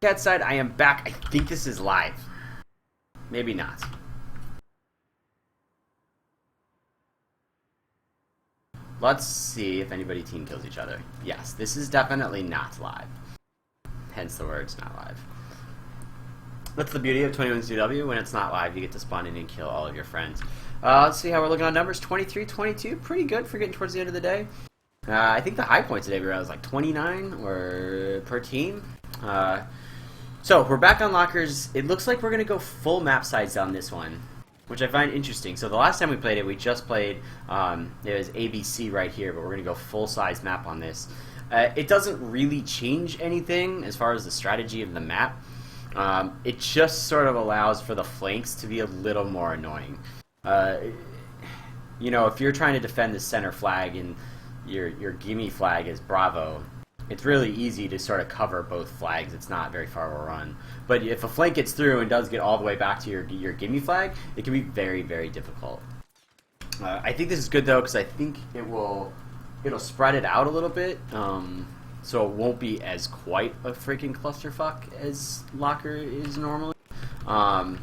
Cat side, I am back. I think this is live. Maybe not. Let's see if anybody team kills each other. Yes, this is definitely not live. Hence the words not live. That's the beauty of 21CW. When it's not live, you get to spawn in and kill all of your friends. Let's see how we're looking on numbers. 23-22. Pretty good for getting towards the end of the day. I think the high point today was like 29 or per team. So we're back on lockers. It looks like we're going to go full map size on this one, which I find interesting. So the last time we played it, we just played, it was ABC right here, but we're going to go full size map on this. It doesn't really change anything as far as the strategy of the map. It just sort of allows for the flanks to be a little more annoying. You know, if you're trying to defend the center flag and your gimme flag is Bravo, it's really easy to sort of cover both flags. It's not very far of a run. But if a flank gets through and does get all the way back to your gimme flag, it can be very, very difficult. I think this is good though, because I think it'll spread it out a little bit, so it won't be as quite a freaking clusterfuck as Locker is normally. I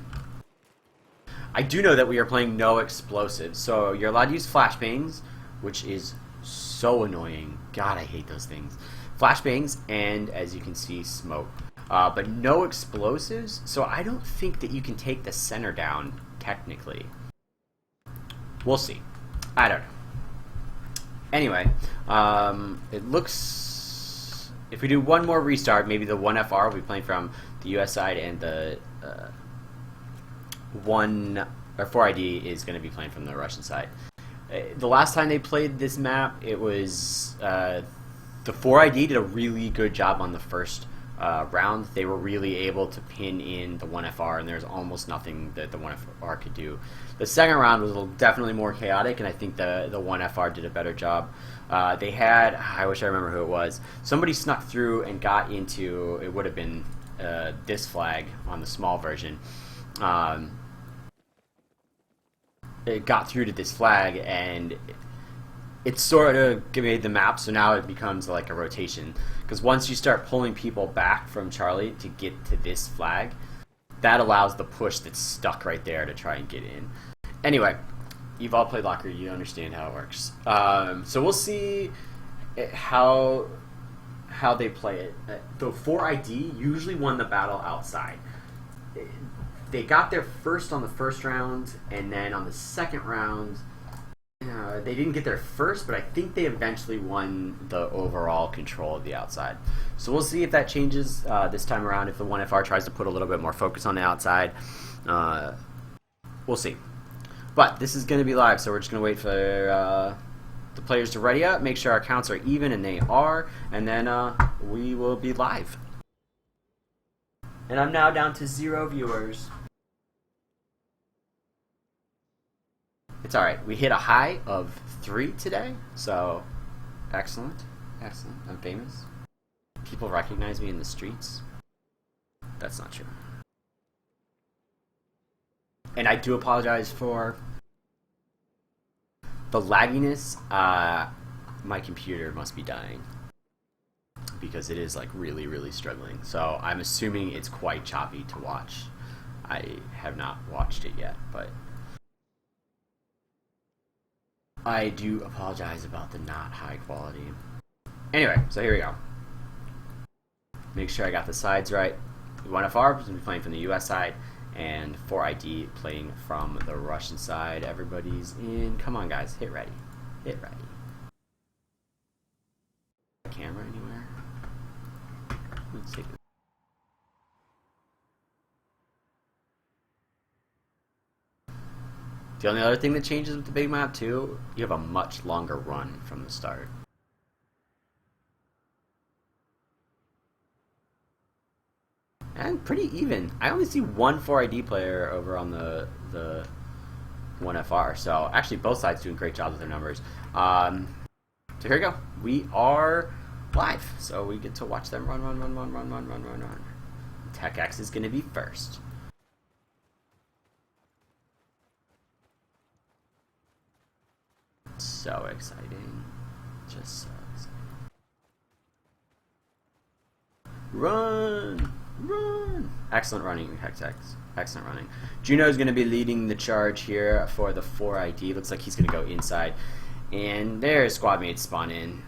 do know that we are playing no explosives, so you're allowed to use flashbangs, which is so annoying. God, I hate those things. Flashbangs and, as you can see, smoke. But no explosives, so I don't think that you can take the center down, technically. We'll see. I don't know. Anyway, it looks... If we do one more restart, maybe the 1FR will be playing from the US side, and the 4ID is going to be playing from the Russian side. The last time they played this map, it was... the 4ID did a really good job on the first round. They were really able to pin in the 1FR, and there's almost nothing that the 1FR could do. The second round was definitely more chaotic, and I think the 1FR did a better job. They had, I wish I remember who it was, somebody snuck through and got into, it would have been this flag on the small version. It got through to this flag, and it sort of made the map, so now it becomes like a rotation. Because once you start pulling people back from Charlie to get to this flag, that allows the push that's stuck right there to try and get in. Anyway, you've all played Locker, you understand how it works. So we'll see how they play it. The 4ID usually won the battle outside. They got there first on the first round, and then on the second round, they didn't get there first, but I think they eventually won the overall control of the outside. So we'll see if that changes this time around, if the 1FR tries to put a little bit more focus on the outside. We'll see. But this is going to be live, so we're just going to wait for the players to ready up, make sure our counts are even, and they are, and then we will be live. And I'm now down to 0 viewers. It's alright. We hit a high of 3 today, so excellent. Excellent. I'm famous. People recognize me in the streets. That's not true. And I do apologize for the lagginess. My computer must be dying, because it is like really, really struggling. So I'm assuming it's quite choppy to watch. I have not watched it yet, but I do apologize about the not high quality. Anyway, so here we go. Make sure I got the sides right. 1FR is going to be playing from the US side, and 4ID playing from the Russian side. Everybody's in. Come on, guys. Hit ready. Hit ready. Camera anywhere? Let's take it. The only other thing that changes with the big map too, you have a much longer run from the start. And pretty even. I only see one 4ID player over on the 1FR, so actually both sides doing great jobs with their numbers. So here we go. We are live, so we get to watch them run. Tech X is going to be first. So exciting. Just so exciting. Run! Run! Excellent running, Hexx. Excellent running. Juno's going to be leading the charge here for the 4ID. Looks like he's going to go inside. And there's squad mates spawn in.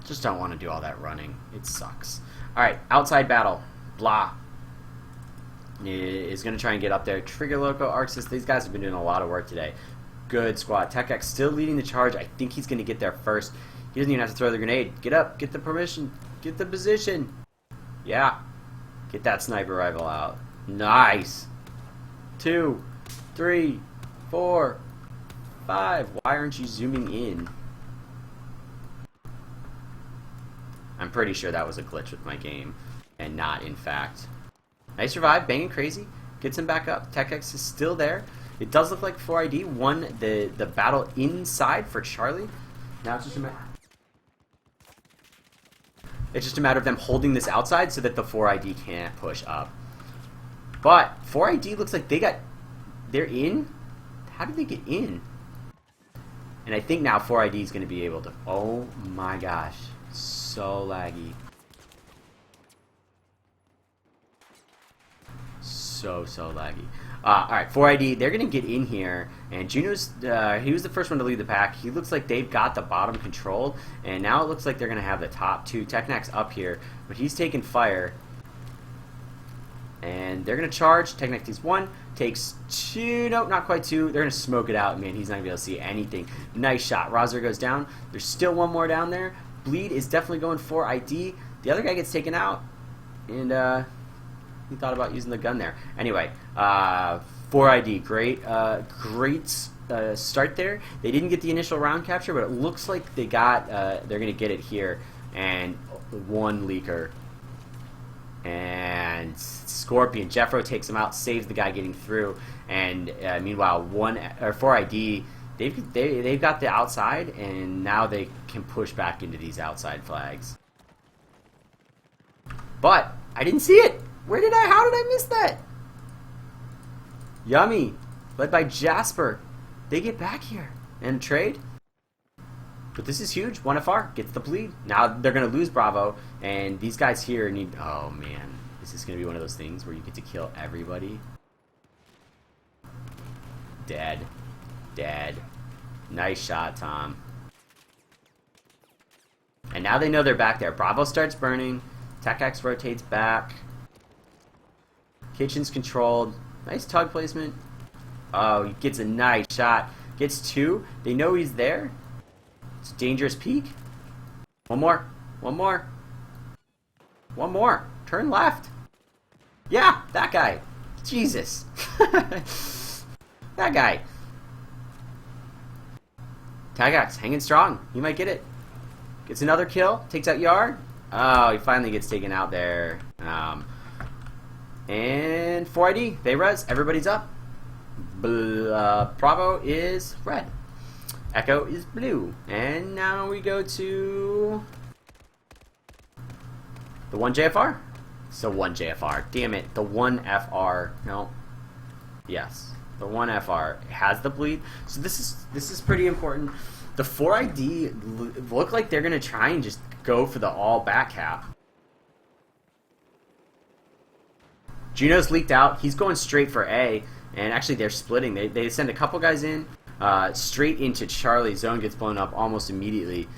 Just don't want to do all that running. It sucks. Alright, outside battle. Blah. Is going to try and get up there. Trigger Loco, Arxis. These guys have been doing a lot of work today. Good squad. TechX still leading the charge. I think he's going to get there first. He doesn't even have to throw the grenade. Get up. Get the permission. Get the position. Yeah. Get that sniper rifle out. Nice. 2, 3, 4, 5. Why aren't you zooming in? I'm pretty sure that was a glitch with my game, and not in fact. Nice revive, banging crazy. Gets him back up. TechX is still there. It does look like 4ID won the battle inside for Charlie. Now it's just a matter of them holding this outside so that the 4ID can't push up. But 4ID looks like they're in? How did they get in? And I think now 4ID is going to be able to... Oh my gosh. So laggy. So laggy. Alright, 4ID, they're going to get in here, and Juno's, he was the first one to lead the pack. He looks like they've got the bottom controlled, and now it looks like they're going to have the top two. Technac's up here, but he's taking fire, and they're going to charge. Technac takes 1, takes 2, nope, not quite 2. They're going to smoke it out. Man, he's not going to be able to see anything. Nice shot. Rozer goes down. There's still one more down there. Bleed is definitely going 4ID. The other guy gets taken out, and, he thought about using the gun there. Anyway, 4ID, great start there. They didn't get the initial round capture, but it looks like they got. They're gonna get it here, and 1 leaker, and Scorpion. Jeffro takes him out, saves the guy getting through, and meanwhile, 4ID. They've got the outside, and now they can push back into these outside flags. But I didn't see it. How did I miss that? Yummy, led by Jasper. They get back here and trade. But this is huge. 1FR gets the bleed. Now they're going to lose Bravo, and these guys here need... Oh, man. Is this going to be one of those things where you get to kill everybody? Dead. Nice shot, Tom. And now they know they're back there. Bravo starts burning. TechX rotates back. Kitchen's controlled. Nice tug placement. Oh, he gets a nice shot. Gets 2. They know he's there. It's a dangerous peek. One more. Turn left. Yeah, that guy. Jesus. That guy. TechX hanging strong. He might get it. Gets another kill. Takes out Yard. Oh, he finally gets taken out there. And 4ID, they res. Everybody's up. Bravo is red. Echo is blue. And now we go to the 1JFR. So 1JFR. Damn it. The 1FR. No. Yes. The 1FR has the bleed. So this is pretty important. The 4ID look like they're going to try and just go for the all back cap. Juno's leaked out. He's going straight for A, and actually they're splitting. They send a couple guys in, straight into Charlie. Zone gets blown up almost immediately.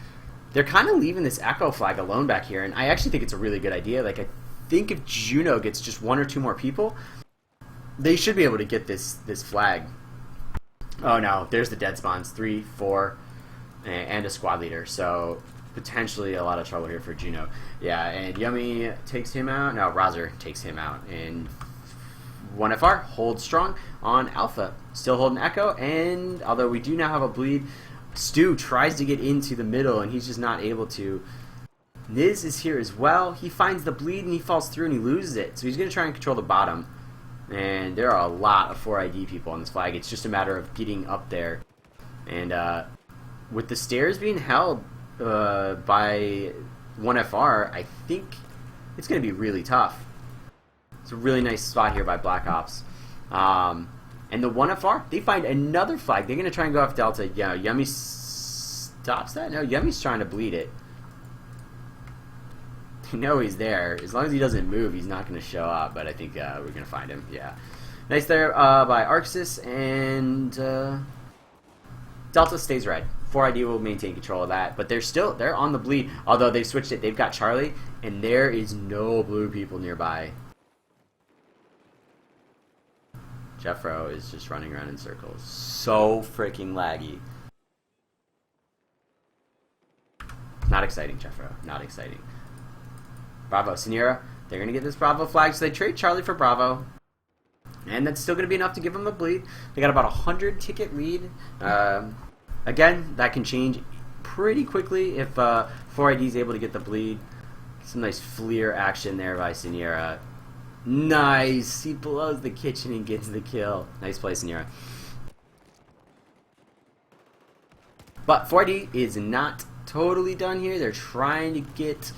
They're kind of leaving this Echo flag alone back here, and I actually think it's a really good idea. Like, I think if Juno gets just 1 or 2 more people, they should be able to get this flag. Oh no, there's the dead spawns. 3, 4, and a squad leader. So potentially a lot of trouble here for Juno. Yeah, and Yummy takes him out. No, Rozer takes him out. And 1FR holds strong on Alpha. Still holding Echo, and although we do now have a bleed, Stu tries to get into the middle, and he's just not able to. Niz is here as well. He finds the bleed, and he falls through, and he loses it. So he's going to try and control the bottom. And there are a lot of 4ID people on this flag. It's just a matter of getting up there. And with the stairs being held by 1FR, I think it's going to be really tough. It's a really nice spot here by Black Ops. And the 1FR, they find another flag. They're going to try and go off Delta. Yeah, Yummy stops that? No, Yummy's trying to bleed it. You know he's there. As long as he doesn't move, he's not going to show up, but I think we're going to find him. Yeah. Nice there by Arxis, and Delta stays red. 4ID will maintain control of that, but they're on the bleed, although they've switched it. They've got Charlie, and there is no blue people nearby. Jeffro is just running around in circles. So freaking laggy. Not exciting, Jeffro. Not exciting. Bravo, Siniera. They're going to get this Bravo flag, so they trade Charlie for Bravo. And that's still going to be enough to give them the bleed. They got about a 100 ticket lead. Again, that can change pretty quickly if 4ID is able to get the bleed. Some nice Fleer action there by Siniera. Nice! He blows the kitchen and gets the kill. Nice play, Siniera. But 4ID is not totally done here. They're trying to get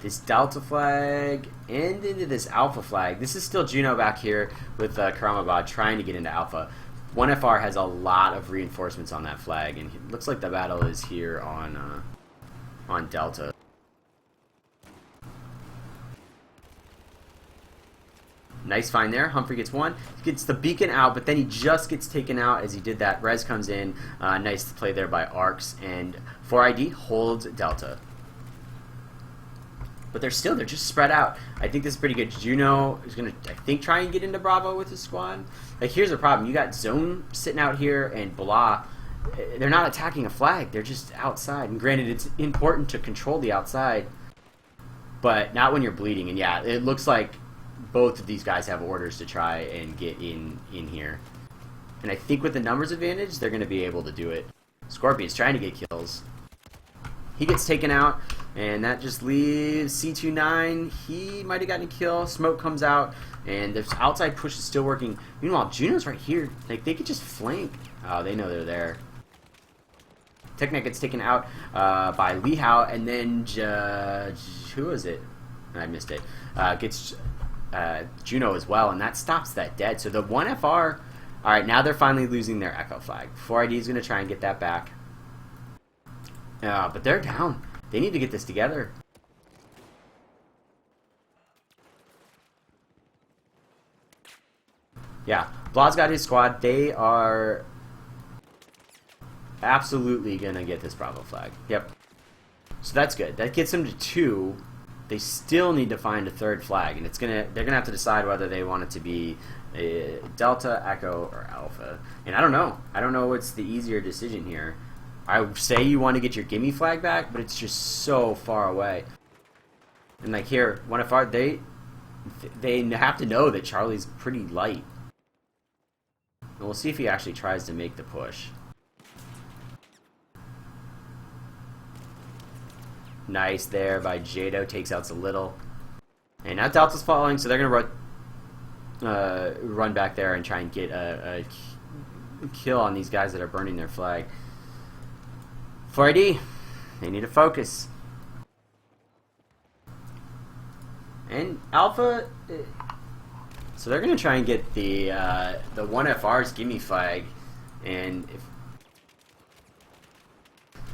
this Delta flag and into this Alpha flag. This is still Juno back here with Karamabad trying to get into Alpha. 1FR has a lot of reinforcements on that flag, and it looks like the battle is here on Delta. Nice find there. Humphrey gets one. Gets the beacon out, but then he just gets taken out as he did that. Rez comes in. Nice play there by Arx, and 4ID holds Delta. But they're just spread out. I think this is pretty good. Juno is going to, I think, try and get into Bravo with his squad. Like, here's the problem. You got Zone sitting out here and Blah. They're not attacking a flag. They're just outside. And granted, it's important to control the outside, but not when you're bleeding. And yeah, it looks like both of these guys have orders to try and get in here. And I think with the numbers advantage, they're going to be able to do it. Scorpion's trying to get kills. He gets taken out, and that just leaves C29. He might have gotten a kill. Smoke comes out, and the outside push is still working. Meanwhile, Juno's right here. Like, they could just flank. Oh, they know they're there. Technet gets taken out by Lee Hao, and then who is it? I missed it. Gets Juno as well, and that stops that dead. So the 1FR, all right, now they're finally losing their Echo flag. 4ID is going to try and get that back. But they're down. They need to get this together. Yeah, Blah's got his squad. They are absolutely going to get this Bravo flag. Yep. So that's good. That gets them to 2. They still need to find a third flag, and they're gonna have to decide whether they want it to be Delta, Echo, or Alpha. And I don't know. I don't know what's the easier decision here. I would say you want to get your gimme flag back, but it's just so far away. And like here, 1FR, they have to know that Charlie's pretty light. And we'll see if he actually tries to make the push. Nice there by Jado, takes out a little. And now Delta's falling, so they're going to run back there and try and get a kill on these guys that are burning their flag. 4ID, they need to focus. And Alpha, so they're going to try and get the 1FR's gimme flag, and if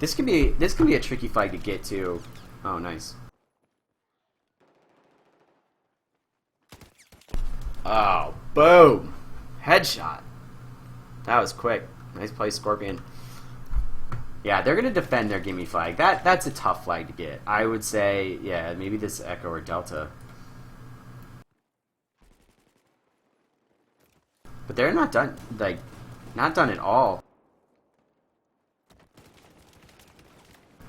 this can be a tricky flag to get to. Oh, nice. Oh, boom! Headshot. That was quick. Nice play, Scorpion. Yeah, they're going to defend their gimme flag. That's a tough flag to get. I would say, yeah, maybe this Echo or Delta. But they're not done, like, not done at all.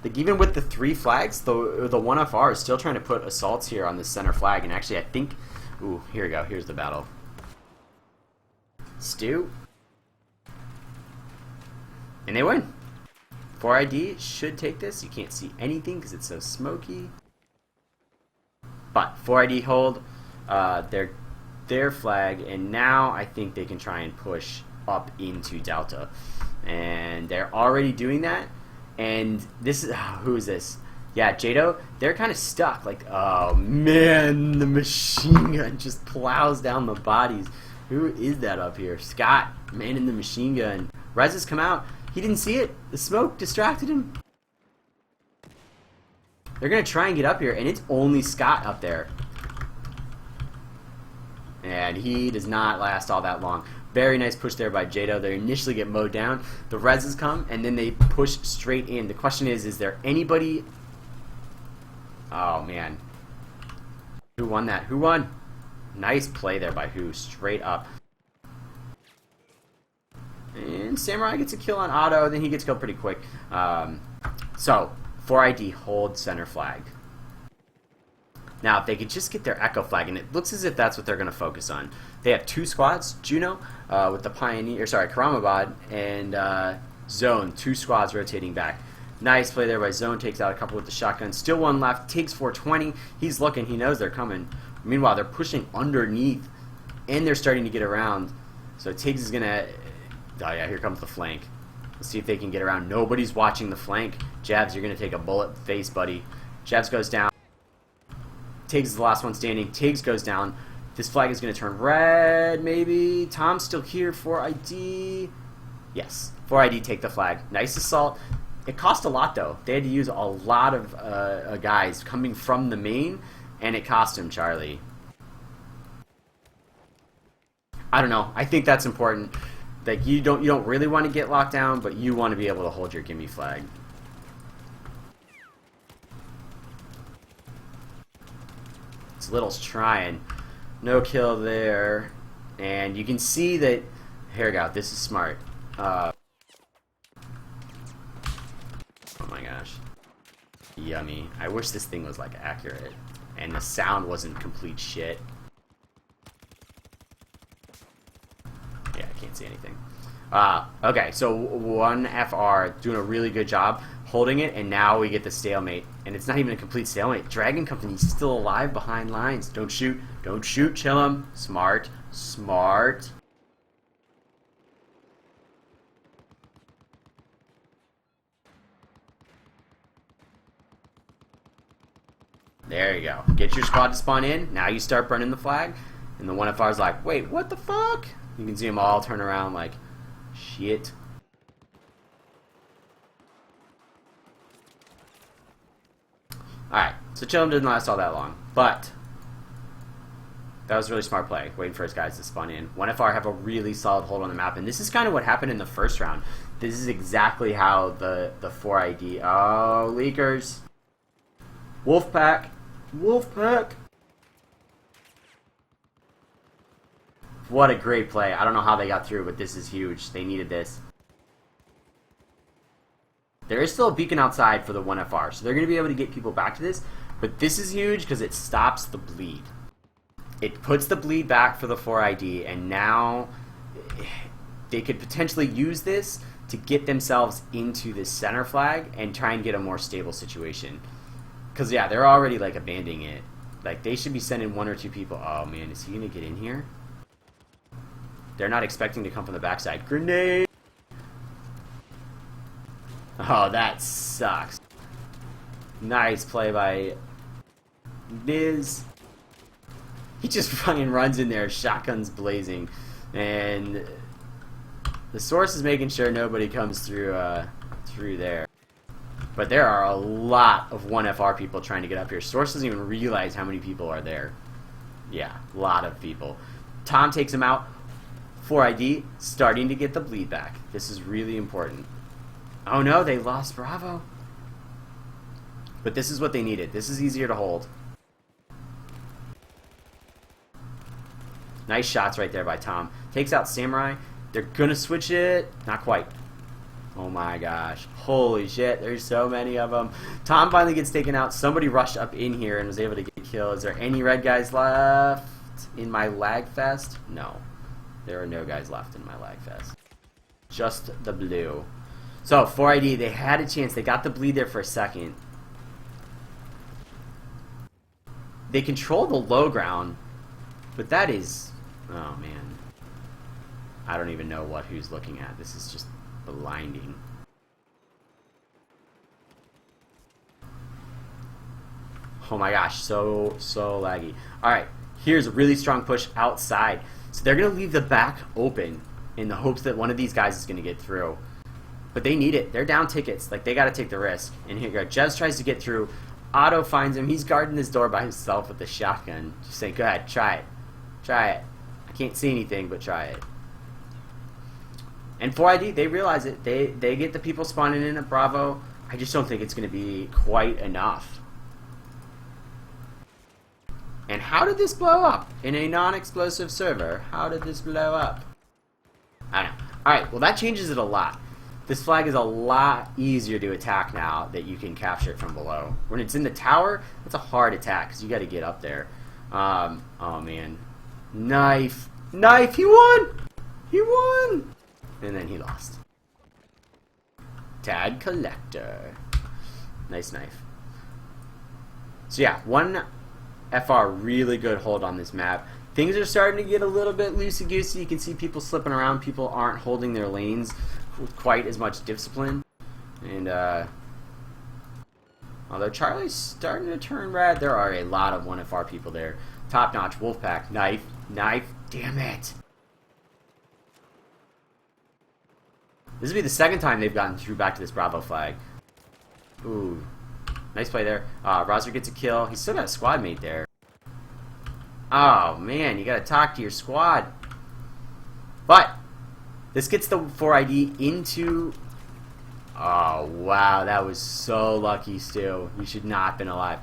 Like, even with the 3 flags, the 1FR is still trying to put assaults here on the center flag. And actually, I think... Ooh, here we go. Here's the battle. Stu. And they win. 4ID should take this. You can't see anything because it's so smoky. But 4ID hold their flag. And now I think they can try and push up into Delta. And they're already doing that. And this is, who is this? Yeah, Jado, they're kind of stuck. Like, oh man, the machine gun just plows down the bodies. Who is that up here? Scott, man in the machine gun. Rez has come out. He didn't see it. The smoke distracted him. They're going to try and get up here, and it's only Scott up there. And he does not last all that long. Very nice push there by Jado. They initially get mowed down. The reses come, and then they push straight in. The question is there anybody... Oh, man. Who won that? Who won? Nice play there by Who. Straight up. And Samurai gets a kill on Otto. Then he gets killed pretty quick. So, 4ID hold center flag. Now, if they could just get their Echo flag, and it looks as if that's what they're going to focus on. They have two squads, Juno with the Pioneer, sorry, Karamabad, and Zone, two squads rotating back. Nice play there by Zone, takes out a couple with the shotgun. Still one left, takes 420. He's looking, he knows they're coming. Meanwhile, they're pushing underneath, and they're starting to get around. So Tiggs is going to, oh yeah, here comes the flank. Let's see if they can get around. Nobody's watching the flank. Jabs, you're going to take a bullet face, buddy. Jabs goes down. Tiggs is the last one standing. Tiggs goes down. This flag is going to turn red, maybe. Tom's still here. 4ID. Yes. 4ID take the flag. Nice assault. It cost a lot, though. They had to use a lot of guys coming from the main, and it cost him Charlie. I don't know. I think that's important. Like you don't really want to get locked down, but you want to be able to hold your gimme flag. Little's trying. No kill there. And you can see that... Here we go. This is smart. Oh my gosh. Yummy. I wish this thing was like accurate. And the sound wasn't complete shit. Yeah, I can't see anything. Okay, so 1FR doing a really good job holding it, and now we get the stalemate. And it's not even a complete stalemate. Dragon Company's still alive behind lines. Don't shoot. Don't shoot. Chill him. Smart. Smart. There you go. Get your squad to spawn in. Now you start burning the flag. And the 1FR's like, wait, what the fuck? You can see them all turn around like, shit. Alright, so Chillum didn't last all that long, but that was a really smart play, waiting for his guys to spawn in. 1FR have a really solid hold on the map, and this is kind of what happened in the first round. This is exactly how the 4ID... Oh, leakers. Wolfpack. Wolfpack. What a great play. I don't know how they got through, but this is huge. They needed this. There is still a beacon outside for the 1FR, so they're going to be able to get people back to this. But this is huge because it stops the bleed. It puts the bleed back for the 4ID, and now they could potentially use this to get themselves into this center flag and try and get a more stable situation. Because, yeah, they're already, like, abandoning it. Like, they should be sending one or two people. Oh, man, is he going to get in here? They're not expecting to come from the backside. Grenade! Oh, that sucks. Nice play by Biz. He just fucking runs in there, shotguns blazing. And the source is making sure nobody comes through through there. But there are a lot of 1FR people trying to get up here. Source doesn't even realize how many people are there. Yeah, a lot of people. Tom takes him out. 4ID starting to get the bleed back. This is really important. Oh no, they lost Bravo. But this is what they needed. This is easier to hold. Nice shots right there by Tom. Takes out Samurai. They're gonna switch it. Not quite. Oh my gosh. Holy shit, there's so many of them. Tom finally gets taken out. Somebody rushed up in here and was able to get killed. Is there any red guys left in my lag fest? No. There are no guys left in my lag fest. Just the blue. So, 4ID, they had a chance. They got the bleed there for a second. They control the low ground, but that is... Oh, man. I don't even know what who's looking at. This is just blinding. Oh my gosh, so laggy. Alright, here's a really strong push outside. So they're going to leave the back open in the hopes that one of these guys is going to get through. But they need it. They're down tickets. Like, they got to take the risk. And here you go. Jez tries to get through. Otto finds him. He's guarding this door by himself with the shotgun. Just saying, go ahead, try it. Try it. I can't see anything, but try it. And 4ID, they realize it. They get the people spawning in at Bravo. I just don't think it's going to be quite enough. And how did this blow up in a non-explosive server? How did this blow up? I don't know. Alright, well that changes it a lot. This flag is a lot easier to attack now that you can capture it from below. When it's in the tower, it's a hard attack because you got to get up there. Oh man. Knife! Knife! He won! He won! And then he lost. Tag collector. Nice knife. So yeah, one FR really good hold on this map. Things are starting to get a little bit loosey-goosey. You can see people slipping around. People aren't holding their lanes with quite as much discipline. And although Charlie's starting to turn red, there are a lot of 1FR people there. Top notch, Wolfpack, knife, knife, damn it. This will be the second time they've gotten through back to this Bravo flag. Ooh. Nice play there. Rozer gets a kill. He's still got a squad mate there. Oh, man. You got to talk to your squad. But this gets the 4ID into... Oh, wow. That was so lucky, Stu. You should not have been alive.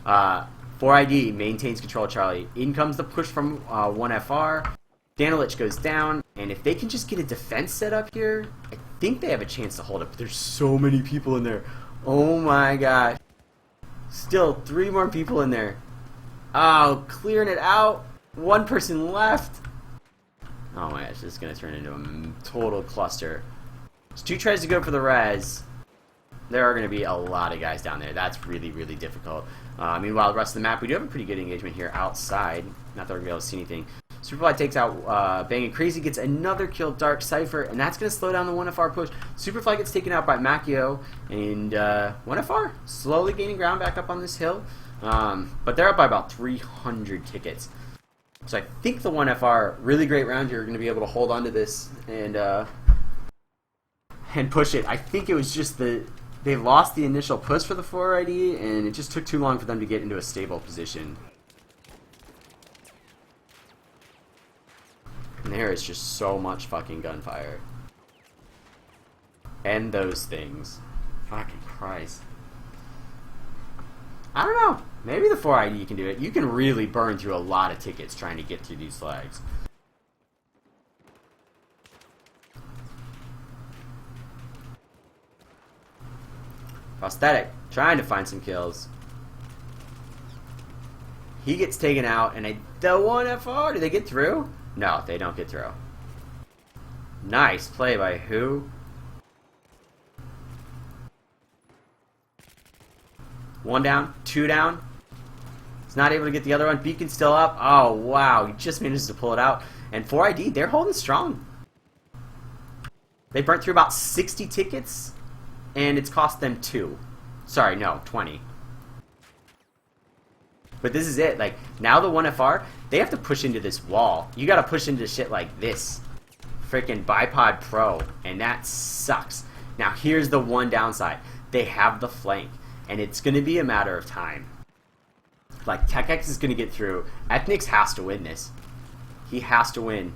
4ID maintains control of Charlie. In comes the push from 1FR. Danilich goes down. And if they can just get a defense set up here, I think they have a chance to hold it. But there's so many people in there. Oh, my gosh. Still 3 more people in there. Oh, clearing it out. 1 person left. Oh my gosh, this is going to turn into a total cluster. Stu tries to go for the res. There are going to be a lot of guys down there. That's really, really difficult. Meanwhile, the rest of the map, we do have a pretty good engagement here outside. Not that we're going to be able to see anything. Superfly takes out Banging Crazy, gets another kill, Dark Cypher, and that's going to slow down the 1FR push. Superfly gets taken out by Macchio, and 1FR slowly gaining ground back up on this hill. But they're up by about 300 tickets. So I think the 1FR, really great round here, are going to be able to hold on to this and push it. I think it was just they lost the initial push for the 4ID, and it just took too long for them to get into a stable position. And there is just so much fucking gunfire. And those things. Fucking Christ. I don't know. Maybe the 4ID can do it. You can really burn through a lot of tickets trying to get through these flags. Prosthetic, trying to find some kills. He gets taken out, and the 1FR, do they get through? No, they don't get through. Nice play by who? 1 down, 2 down. He's not able to get the other one. Beacon's still up. Oh, wow. He just manages to pull it out. And 4ID, they're holding strong. They burnt through about 60 tickets, and it's cost them 2. Sorry, no, 20. But this is it. Like, now the 1FR, they have to push into this wall. You gotta push into shit like this. Freaking Bipod Pro. And that sucks. Now, here's the one downside. They have the flank. And it's gonna be a matter of time. Like, TechX is gonna get through. Ethnix has to win this. He has to win.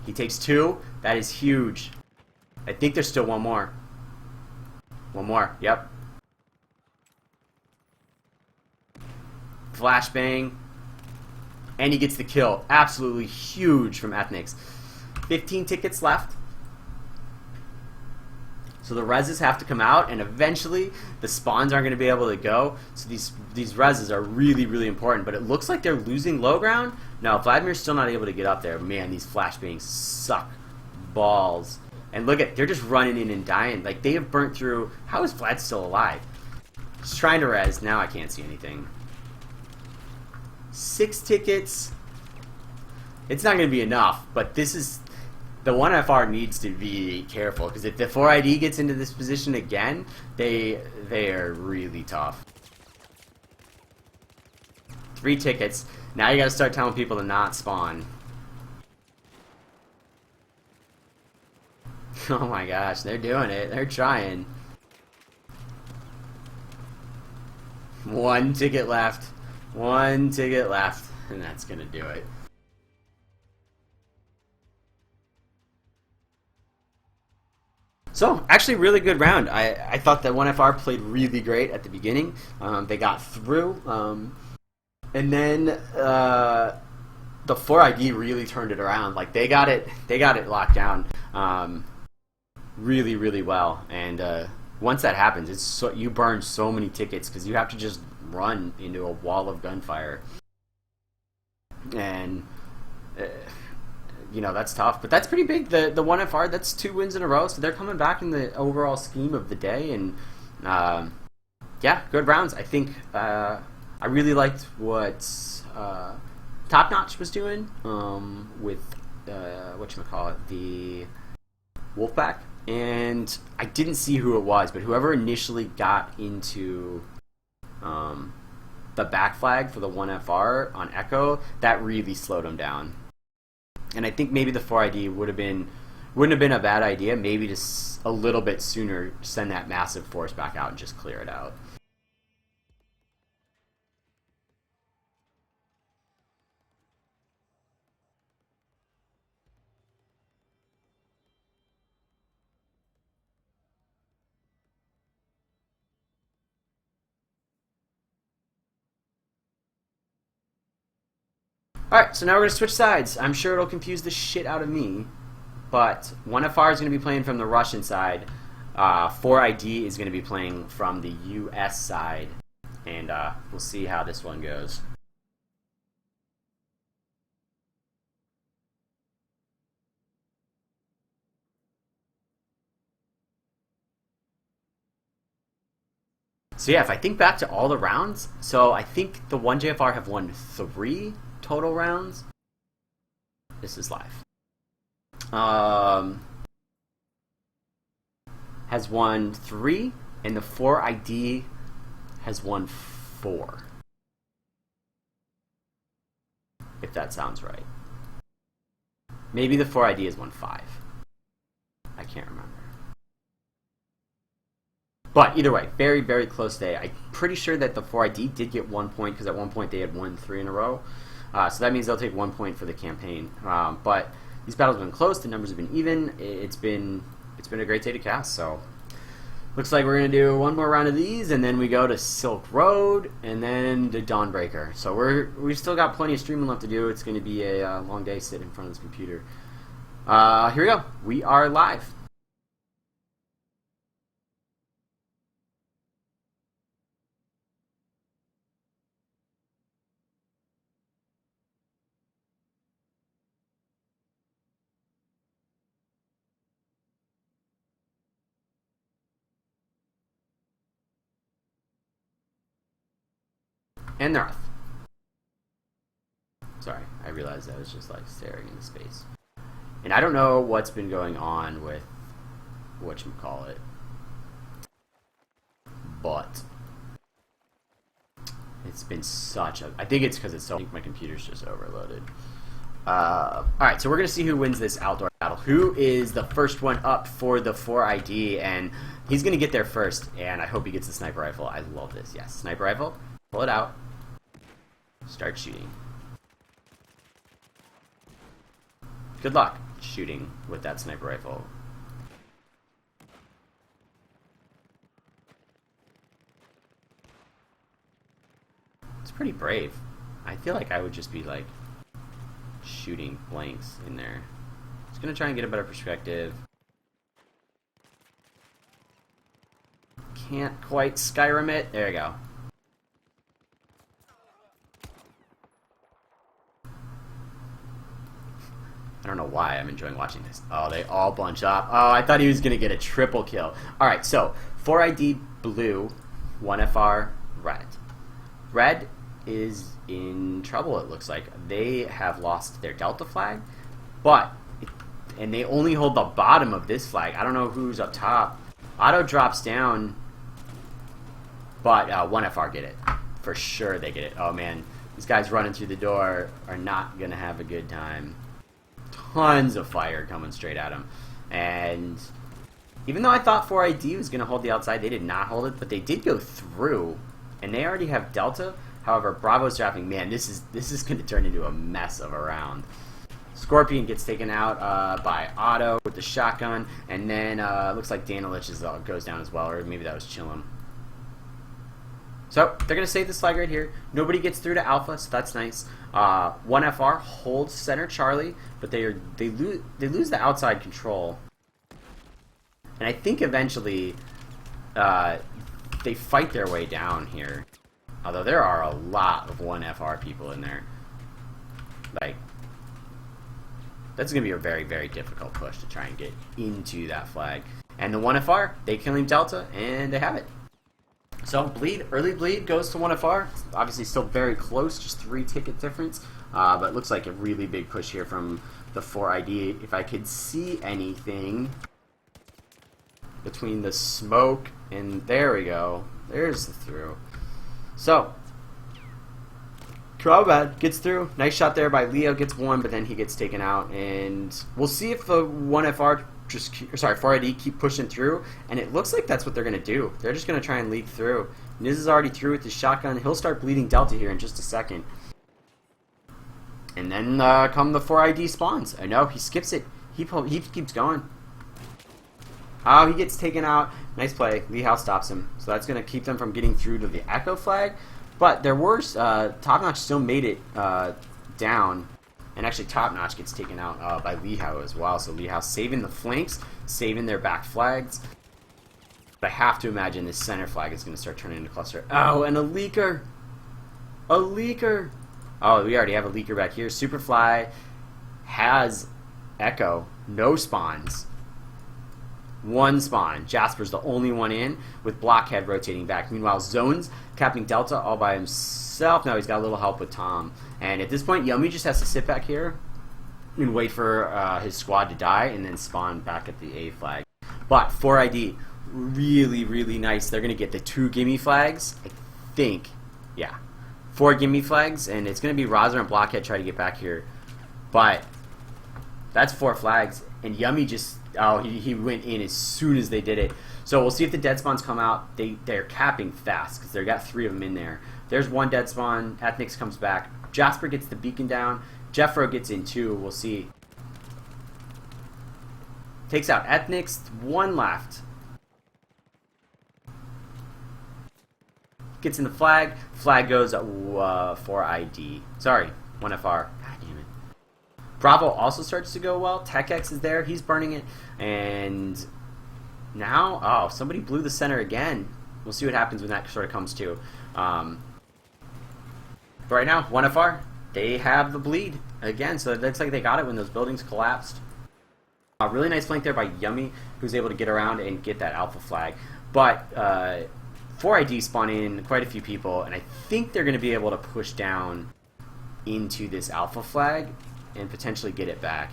He takes 2. That is huge. I think there's still 1 more. 1 more. Yep. Flashbang. And he gets the kill. Absolutely huge from Ethnix. 15 tickets left. So the reses have to come out, and eventually the spawns aren't going to be able to go. So these reses are really, really important. But it looks like they're losing low ground. No, Vladimir's still not able to get up there. Man, these flashbangs suck balls. And look at, they're just running in and dying. Like, they have burnt through. How is Vlad still alive? Just trying to res. Now I can't see anything. 6 tickets. It's not going to be enough, but this is... The 1FR needs to be careful, because if the 4ID gets into this position again, they are really tough. 3 tickets. Now you got to start telling people to not spawn. Oh my gosh, they're doing it. They're trying. One ticket left. One ticket left. And that's going to do it. So, actually, really good round. I thought that 1FR played really great at the beginning. They got through. And then the 4ID really turned it around. Like, they got it locked down really, really well. And once that happens, you burn so many tickets because you have to just run into a wall of gunfire. And... that's tough, but that's pretty big. The 1FR, that's 2 wins in a row, so they're coming back in the overall scheme of the day, and yeah, good rounds. I think I really liked what Top Notch was doing with whatchamacallit, the Wolfpack, and I didn't see who it was, but whoever initially got into the back flag for the 1FR on Echo, that really slowed him down. And I think maybe the 4ID wouldn't have been a bad idea. Maybe just a little bit sooner send that massive force back out and just clear it out. Alright, so now we're going to switch sides. I'm sure it'll confuse the shit out of me, but 1FR is going to be playing from the Russian side. 4ID is going to be playing from the US side, and we'll see how this one goes. So yeah, if I think back to all the rounds, so I think the 1JFR have won 3 total rounds. This is live. Has won 3, and the 4ID has won 4. If that sounds right. Maybe the 4ID has won 5. I can't remember. But either way, very, very close day. I'm pretty sure that the 4ID did get 1 point because at one point they had won 3 in a row. So that means they'll take 1 point for the campaign. But these battles have been close. The numbers have been even. It's been a great day to cast. So looks like we're gonna do one more round of these, and then we go to Silk Road, and then to Dawnbreaker. So we've still got plenty of streaming left to do. It's gonna be a long day sitting in front of this computer. Here we go. We are live. And they're off. Sorry, I realized I was just like staring into space. And I don't know what's been going on with whatchamacallit, but it's been such a... I think it's because I think my computer's just overloaded. Alright, so we're going to see who wins this outdoor battle. Who is the first one up for the 4ID, and he's going to get there first, and I hope he gets the sniper rifle. I love this. Yes, sniper rifle. Pull it out. Start shooting. Good luck shooting with that sniper rifle. It's pretty brave. I feel like I would just be like shooting blanks in there. Just gonna try and get a better perspective. Can't quite Skyrim it. There you go. I don't know why I'm enjoying watching this. Oh, they all bunch up. Oh, I thought he was going to get a triple kill. Alright, so 4ID blue, 1FR red. Red is in trouble, it looks like. They have lost their Delta flag, and they only hold the bottom of this flag. I don't know who's up top. Auto drops down, but 1FR get it. For sure they get it. Oh man, these guys running through the door are not going to have a good time. Tons of fire coming straight at him. And even though I thought 4ID was going to hold the outside, they did not hold it, but they did go through and they already have Delta. However, Bravo's dropping. Man, this is going to turn into a mess of a round. Scorpion gets taken out by Otto with the shotgun, and then looks like Danilich goes down as well, or maybe that was Chillum. So they're going to save this flag right here. Nobody gets through to Alpha, so that's nice. 1FR holds center Charlie, but they lose the outside control, and I think eventually they fight their way down here. Although there are a lot of 1FR people in there, like. That's going to be a very, very difficult push to try and get into that flag. And the 1FR, they kill him Delta, and they have it. So early bleed goes to 1FR. It's obviously still very close, just 3 ticket difference. But it looks like a really big push here from the 4ID. If I could see anything between the smoke and there we go. There's the through. So Krabad gets through. Nice shot there by Leo. Gets one, but then he gets taken out. And we'll see if the 1FR 4ID keep pushing through. And it looks like that's what they're going to do. They're just going to try and leak through. Niz is already through with his shotgun. He'll start bleeding Delta here in just a second. And then come the 4ID spawns. I know, he skips it. He keeps going. Oh, he gets taken out. Nice play. Lee Howe stops him. So that's going to keep them from getting through to the Echo flag. But their worst, Top Notch still made it down. And actually Top Notch gets taken out by Lee Howe as well. So Lee Howe saving the flanks, saving their back flags. But I have to imagine this center flag is going to start turning into cluster. Oh, and a leaker! A leaker! Oh, we already have a leaker back here. Superfly has Echo. No spawns. One spawn. Jasper's the only one in, with Blockhead rotating back. Meanwhile, Zones capping Delta all by himself. Now he's got a little help with Tom. And at this point, Yummy just has to sit back here and wait for his squad to die and then spawn back at the A flag. But 4ID, really, really nice. They're going to get the 2 gimme flags, I think. Yeah. 4 gimme flags, and it's going to be Rozer and Blockhead try to get back here. But that's 4 flags, and Yummy just... Oh, he went in as soon as they did it. So we'll see if the dead spawns come out. They're capping fast because they've got 3 of them in there. There's one dead spawn. Ethnix comes back. Jasper gets the beacon down. Jeffro gets in too. We'll see. Takes out Ethnix. 1 left. Gets in the flag. Flag goes for ID. Sorry, 1FR. God damn it. Bravo also starts to go well. TechX is there. He's burning it. And now, oh, somebody blew the center again. We'll see what happens when that sort of comes to. But right now, 1FR, they have the bleed again. So it looks like they got it when those buildings collapsed. A really nice flank there by Yummy, who's able to get around and get that alpha flag. But 4ID spawn in quite a few people, and I think they're going to be able to push down into this alpha flag and potentially get it back.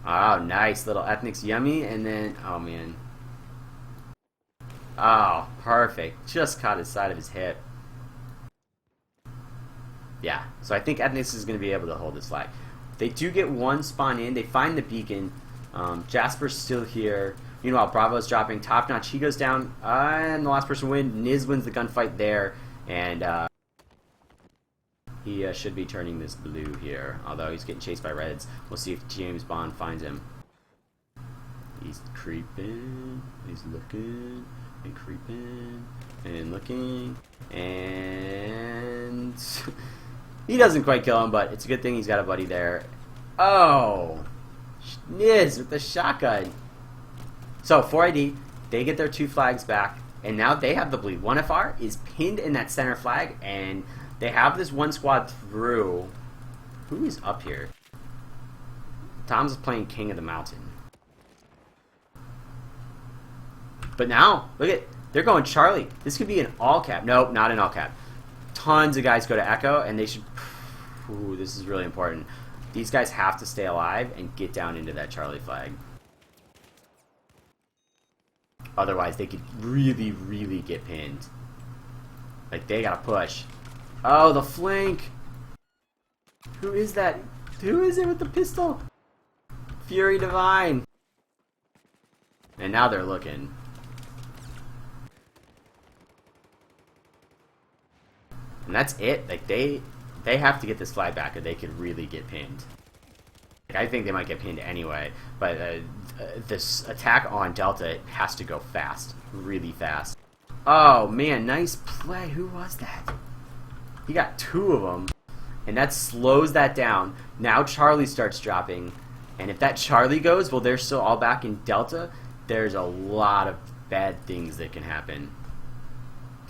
Oh, nice little Ethnix Yummy, and then, oh man. Oh, perfect. Just caught his side of his hip. Yeah, so I think Ethnix is going to be able to hold this flag. They do get 1 spawn in. They find the beacon. Jasper's still here. Meanwhile, Bravo's dropping. Top Notch, he goes down, and the last person wins. Niz wins the gunfight there, and he should be turning this blue here, although he's getting chased by Reds. We'll see if James Bond finds him. He's creeping, he's looking, and creeping, and looking, and he doesn't quite kill him, but it's a good thing he's got a buddy there. Oh, Niz with the shotgun. So 4ID, they get their 2 flags back, and now they have the bleed. 1FR is pinned in that center flag, and they have this 1 squad through. Who is up here? Tom's playing King of the Mountain. But now, look at, they're going Charlie. This could be an all cap. Nope, not an all cap. Tons of guys go to Echo, and they should... Ooh, this is really important. These guys have to stay alive and get down into that Charlie flag. Otherwise, they could really, really get pinned. Like, they gotta push. Oh, the flank! Who is that? Who is it with the pistol? Fury Divine! And now they're looking. And that's it. Like, they have to get this flag back or they could really get pinned. Like, I think they might get pinned anyway, but this attack on Delta has to go fast. Really fast. Oh, man, nice play. Who was that? He got 2 of them, and that slows that down. Now Charlie starts dropping, and if that Charlie goes, well, they're still all back in Delta. There's a lot of bad things that can happen.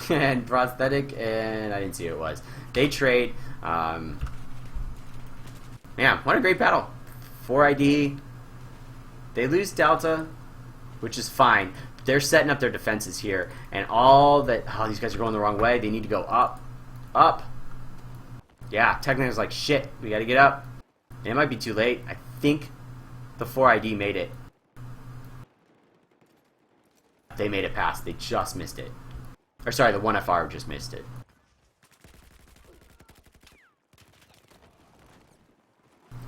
And prosthetic, and I didn't see who it was. They trade. Man, what a great battle. 4ID. They lose Delta, which is fine. They're setting up their defenses here, and all that. Oh, these guys are going the wrong way. They need to go up, up. Yeah, Technic's like, shit. We got to get up. And it might be too late. I think the 4ID made it. They made it past. They just missed it. Or sorry, the 1FR just missed it.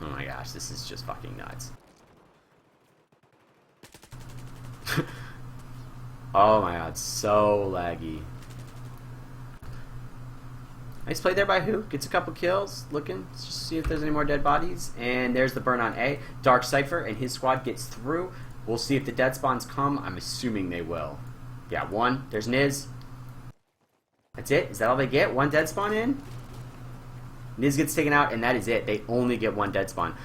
Oh my gosh, this is just fucking nuts. Oh my god, so laggy. Nice play there by Who. Gets a couple kills. Looking. Let's just see if there's any more dead bodies. And there's the burn on A. Dark Cypher and his squad gets through. We'll see if the dead spawns come. I'm assuming they will. Yeah, 1. There's Niz. That's it? Is that all they get? 1 dead spawn in? Niz gets taken out, and that is it. They only get 1 dead spawn.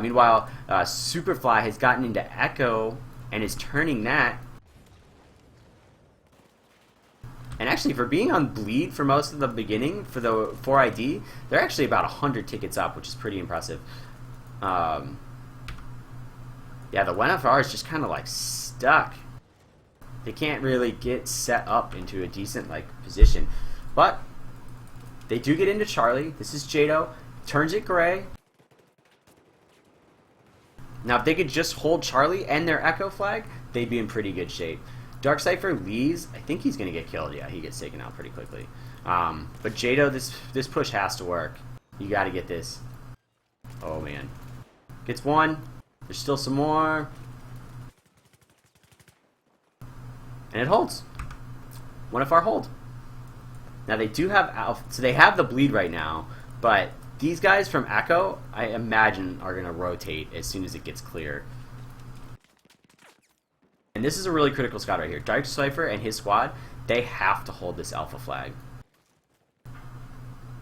Meanwhile, Superfly has gotten into Echo and is turning that. And actually, for being on bleed for most of the beginning, for the 4ID, they're actually about 100 tickets up, which is pretty impressive. Yeah, the 1FR is just kind of like stuck. They can't really get set up into a decent position. But they do get into Charlie. This is Jado. Turns it gray. Now, if they could just hold Charlie and their Echo flag, they'd be in pretty good shape. Dark Cypher leaves. I think he's going to get killed. Yeah, he gets taken out pretty quickly. But Jado, this push has to work. You got to get this. Oh, man. Gets 1. There's still some more. And it holds. 1FR hold. Now they do have Alpha, so they have the bleed right now, but these guys from Echo, I imagine, are going to rotate as soon as it gets clear. And this is a really critical squad right here. Dark Cypher and his squad, they have to hold this Alpha flag.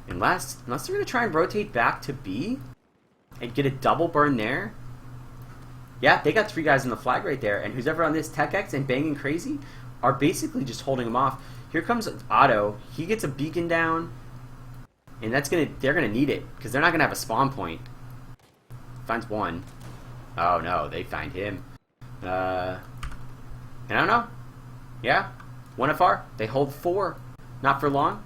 Unless they're going to try and rotate back to B and get a double burn there. Yeah, they got 3 guys in the flag right there, and who's ever on this Tech X and banging crazy are basically just holding them off. Here comes Otto. He gets a beacon down, and they're gonna need it because they're not gonna have a spawn point. Finds 1. Oh no, they find him. And I don't know. Yeah, 1FR. They hold 4. Not for long.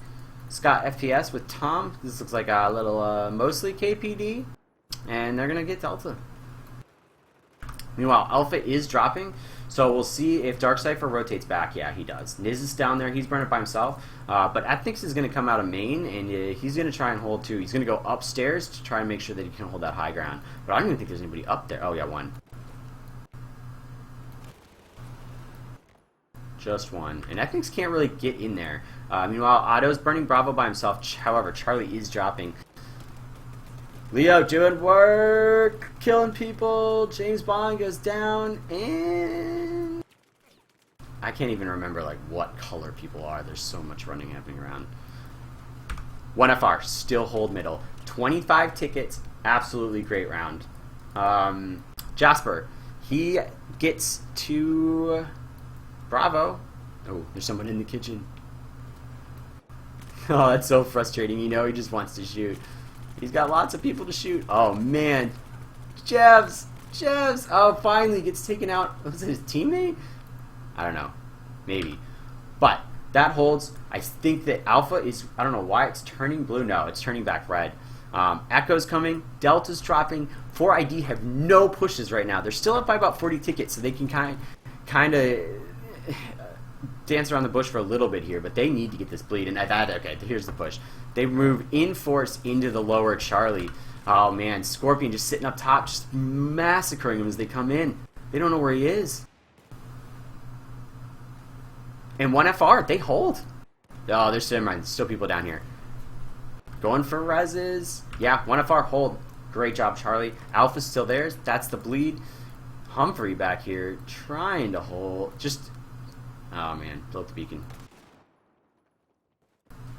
Scott FPS with Tom. This looks like a little mostly KPD, and they're gonna get Delta. Meanwhile, Alpha is dropping, so we'll see if Dark Cypher rotates back. Yeah, he does. Niz is down there. He's burning by himself. But Ethnix is going to come out of main, and he's going to try and hold, too. He's going to go upstairs to try and make sure that he can hold that high ground. But I don't even think there's anybody up there. Oh, yeah, 1. Just 1. And Ethnix can't really get in there. Meanwhile, Otto's burning Bravo by himself. However, Charlie is dropping. Leo doing work, killing people. James Bond goes down, and I can't even remember what color people are. There's so much running happening around. 1FR still hold middle. 25 tickets, absolutely great round. Jasper, he gets to Bravo. Oh, there's someone in the kitchen. Oh, that's so frustrating. You know, he just wants to shoot. He's got lots of people to shoot. Oh, man. Jebs! Jebs! Oh, finally gets taken out. Was it his teammate? I don't know. Maybe. But that holds. I think that Alpha is, I don't know why it's turning blue. No, it's turning back red. Echo's coming. Delta's dropping. 4ID have no pushes right now. They're still up by about 40 tickets, so they can kind of dance around the bush for a little bit here, but they need to get this bleed. And okay, here's the push. They move in force into the lower Charlie. Oh man, Scorpion just sitting up top, just massacring them as they come in. They don't know where he is. And 1FR, they hold. Oh, there's still people down here. Going for reses. Yeah, 1FR hold. Great job, Charlie. Alpha's still there. That's the bleed. Humphrey back here trying to hold. Just, oh man, built the beacon.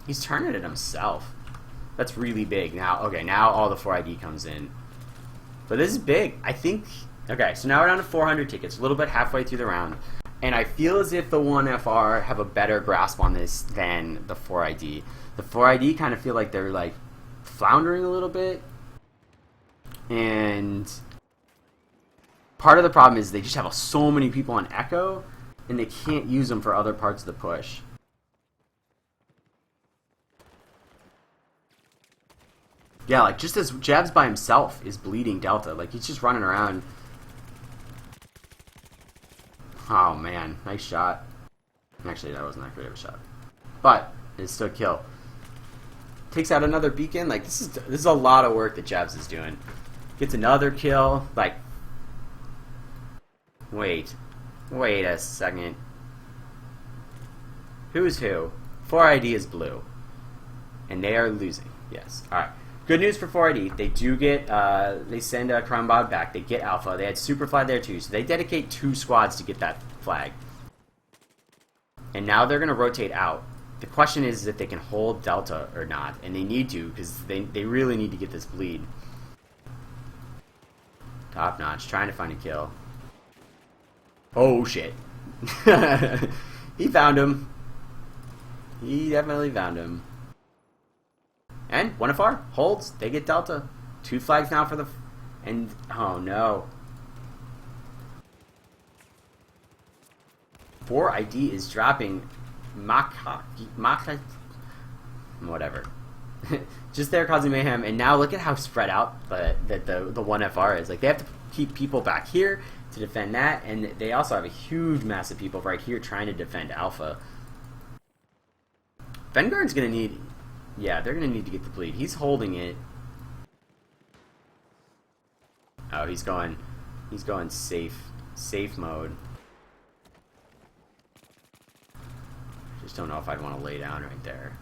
He's turning it himself. That's really big. Now, okay, now all the 4ID comes in. But this is big. I think, okay, so now we're down to 400 tickets, a little bit halfway through the round. And I feel as if the 1FR have a better grasp on this than the 4ID. The 4ID kind of feel like they're like floundering a little bit. And part of the problem is they just have so many people on Echo, and they can't use them for other parts of the push. Yeah, like just as Jabs by himself is bleeding Delta, like he's just running around. Oh man, nice shot. Actually, that wasn't that great of a shot, but it's still a kill. Takes out another beacon. Like this is a lot of work that Jabs is doing. Gets another kill. Like, wait a second. Who's who? 4ID is blue, and they are losing. Yes. All right. Good news for 4ID. They do get. They send a Crown Bod back. They get Alpha. They had Superfly there too, so they dedicate 2 squads to get that flag. And now they're gonna rotate out. The question is if they can hold Delta or not, and they need to because they really need to get this bleed. Top notch, trying to find a kill. Oh shit. He found him. He definitely found him. And 1FR holds. They get Delta. 2 flags now for the... And, oh no. 4ID is dropping whatever. Just there causing mayhem, and now look at how spread out that the 1FR is. Like, they have to keep people back here to defend that, and they also have a huge mass of people right here trying to defend Alpha. Vanguard's gonna need, yeah, they're gonna need to get the bleed. He's holding it. Oh, he's going safe mode. Just don't know if I'd want to lay down right there.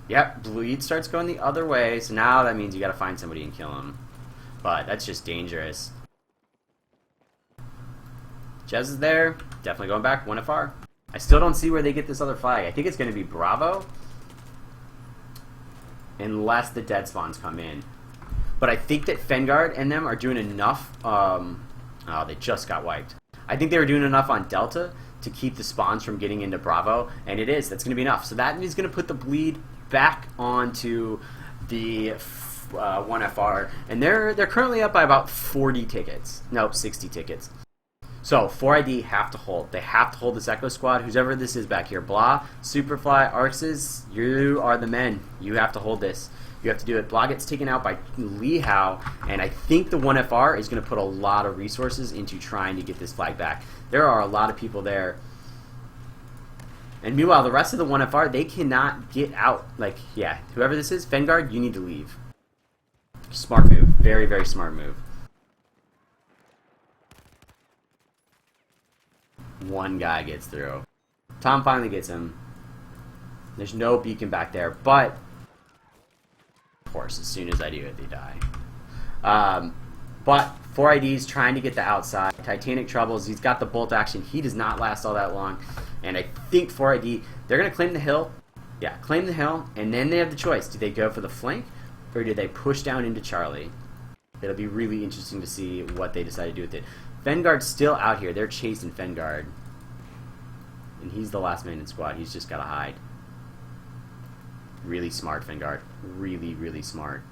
Yep, bleed starts going the other way, so now that means you gotta find somebody and kill him. But that's just dangerous. Jez is there, definitely going back, 1FR. I still don't see where they get this other flag. I think it's gonna be Bravo. Unless the dead spawns come in. But I think that Fengard and them are doing enough, oh, they just got wiped. I think they were doing enough on Delta to keep the spawns from getting into Bravo, and it is. That's going to be enough. So that is going to put the bleed back onto the 1FR, and they're currently up by about 40 tickets. Nope, 60 tickets. So 4ID have to hold. They have to hold this Echo squad. Whoever this is back here, Blah, Superfly, Arxes, you are the men. You have to hold this. You have to do it. Blah gets taken out by Lee Howe, and I think the 1FR is going to put a lot of resources into trying to get this flag back. There are a lot of people there. And meanwhile, the rest of the 1FR, they cannot get out. Like, yeah, whoever this is, Vanguard, you need to leave. Smart move. Very, very smart move. One guy gets through. Tom finally gets him. There's no beacon back there, but... Of course, as soon as I do it, they die. But 4ID's trying to get the outside. Titanic troubles. He's got the bolt action. He does not last all that long. And I think 4ID, they're going to claim the hill. Yeah, claim the hill. And then they have the choice. Do they go for the flank or do they push down into Charlie? It'll be really interesting to see what they decide to do with it. Fengard's still out here. They're chasing Fengard. And he's the last man in squad. He's just got to hide. Really smart, Fengard. Really, really smart.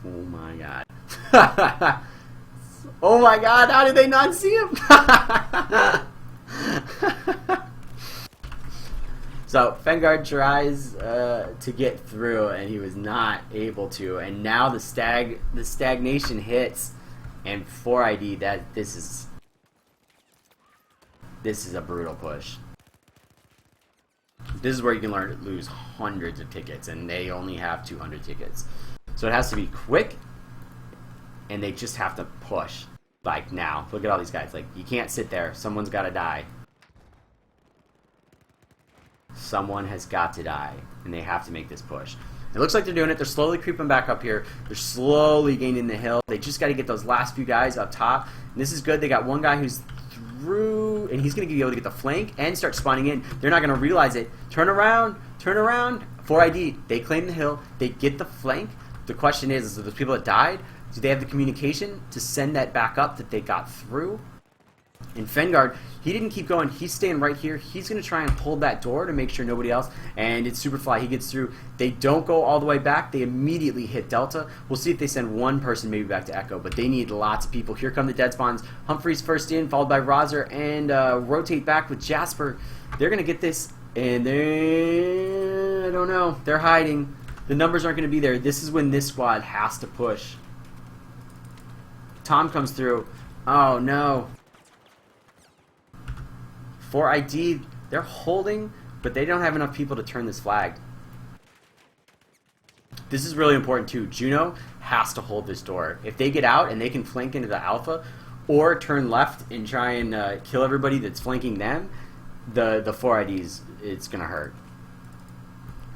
Oh my god. Oh my god, how did they not see him? So, Fengard tries to get through, and he was not able to. And now the stagnation hits, and 4ID, this is a brutal push. This is where you can learn to lose hundreds of tickets, and they only have 200 tickets. So it has to be quick, and they just have to push. Like now, look at all these guys. Like, you can't sit there. Someone's got to die. Someone has got to die, and they have to make this push. It looks like they're doing it. They're slowly creeping back up here. They're slowly gaining the hill. They just got to get those last few guys up top. And this is good. They got one guy who's through, and he's going to be able to get the flank and start spawning in. They're not going to realize it. Turn around. Turn around. 4ID. They claim the hill. They get the flank. The question is those people that died, do they have the communication to send that back up that they got through? And Fengard, he didn't keep going. He's staying right here. He's going to try and hold that door to make sure nobody else. And it's Superfly. He gets through. They don't go all the way back. They immediately hit Delta. We'll see if they send one person maybe back to Echo. But they need lots of people. Here come the dead spawns. Humphreys first in, followed by Rozer. And rotate back with Jasper. They're going to get this. And I don't know. They're hiding. The numbers aren't going to be there. This is when this squad has to push. Tom comes through. Oh, no. 4ID, they're holding, but they don't have enough people to turn this flag. This is really important too. Juno has to hold this door. If they get out and they can flank into the Alpha or turn left and try and kill everybody that's flanking them, the 4IDs, it's going to hurt.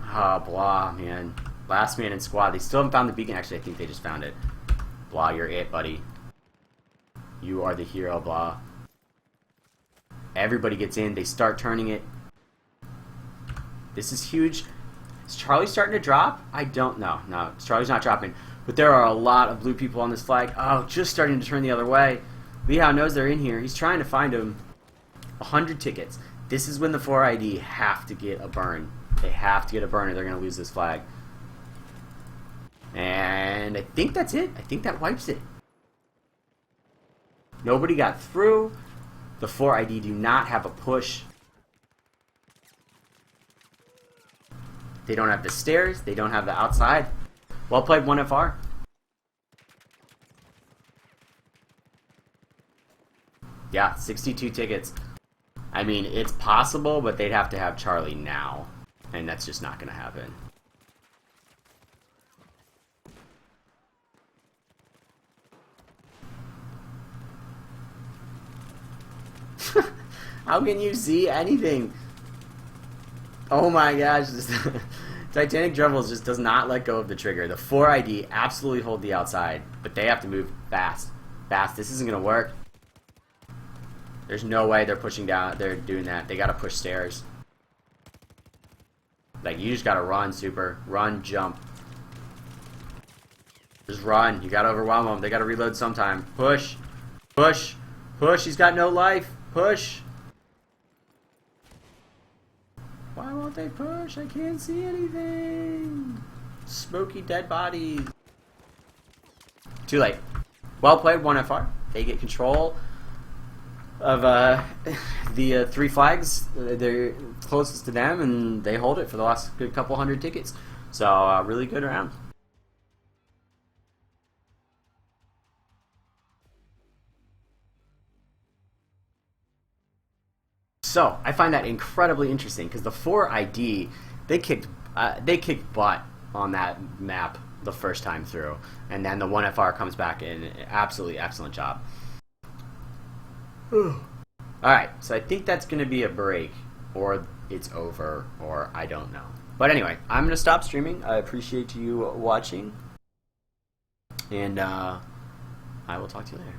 Ah, blah, man. Last man in squad. They still haven't found the beacon. Actually, I think they just found it. Blah, you're it, buddy. You are the hero, blah. Everybody gets in. They start turning it. This is huge. Is Charlie starting to drop? I don't know. No, Charlie's not dropping. But there are a lot of blue people on this flag. Oh, just starting to turn the other way. Lehao knows they're in here. He's trying to find them. 100 tickets. This is when the 4ID have to get a burn. They have to get a burn or they're going to lose this flag. And I think that's it. I think that wipes it. Nobody got through. The 4ID do not have a push. They don't have the stairs. They don't have the outside. Well played, 1FR. Yeah, 62 tickets. I mean, it's possible, but they'd have to have Charlie now. And that's just not going to happen. How can you see anything? Oh my gosh, this Titanic Dribbles just does not let go of the trigger. The 4ID absolutely hold the outside, but they have to move fast. Fast. This isn't going to work. There's no way they're pushing down. They're doing that. They got to push stairs. Like, you just got to run, Super. Run, jump. Just run. You got to overwhelm them. They got to reload sometime. Push. Push. Push. He's got no life. Push. Why won't they push? I can't see anything. Smoky dead bodies. Too late. Well played, 1FR. They get control of the 3 flags. They're closest to them, and they hold it for the last good couple hundred tickets. So, really good round. So I find that incredibly interesting because the 4ID they kicked butt on that map the first time through, and then the 1FR comes back and absolutely excellent job. All right, so I think that's going to be a break, or it's over, or I don't know. But anyway, I'm going to stop streaming. I appreciate you watching, and I will talk to you later.